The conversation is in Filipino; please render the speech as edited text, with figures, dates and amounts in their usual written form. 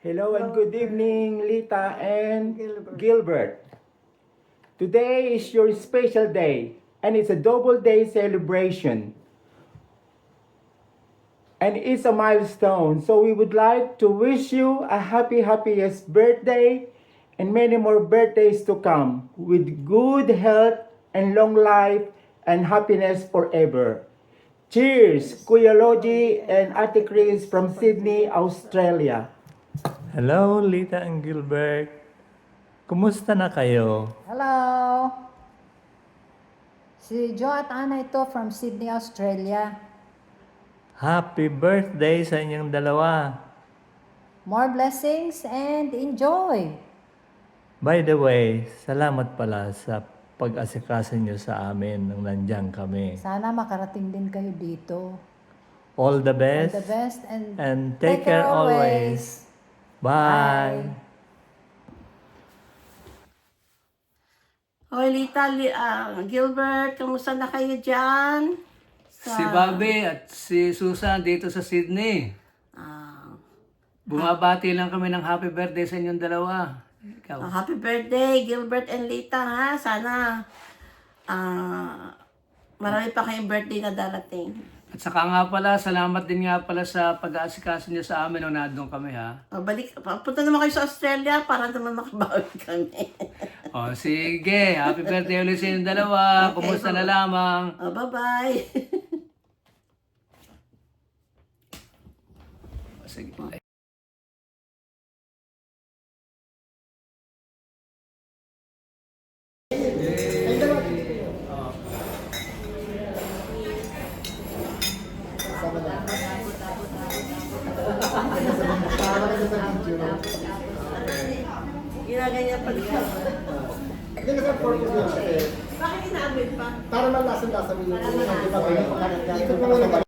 Hello and good evening, Lita and Gilbert. Today is your special day, and it's a double day celebration. And it's a milestone, so we would like to wish you a happiest birthday and many more birthdays to come with good health and long life and happiness forever. Cheers, Kuya Logie and Ate Chris from Sydney, Australia. Hello, Lita and Gilbert. Kumusta na kayo? Hello! Si Joe at Ana ito from Sydney, Australia. Happy birthday sa inyong dalawa. More blessings and enjoy! By the way, salamat pala sa pag-asikaso nyo sa amin nung nandiyan kami. Sana makarating din kayo dito. All the All best. the best And take care always. Bye. Hoy, Lita, Gilbert, kamusta na kayo dyan? Si Bobby at si Susan dito sa Sydney. Bumabati lang kami ng happy birthday sa inyong dalawa. Ikaw. Happy birthday, Gilbert and Lita, ha? Sana marami pa kayong birthday na darating. At saka nga pala, salamat din nga pala sa pag-aasikaso niyo sa amin nung nandun kami, ha? Punta naman kayo sa Australia para naman makabawi kami. O, sige. Happy birthday ulit sa inyong dalawa. Okay, Kumusta na lamang? Bye-bye. Sige. Ginaganyan pa rin. Hindi kasi purpose lang siya eh. Bakit inaamit pa? Para malasan-lasan mo yung di ba kayo? Ikot mo muna ba?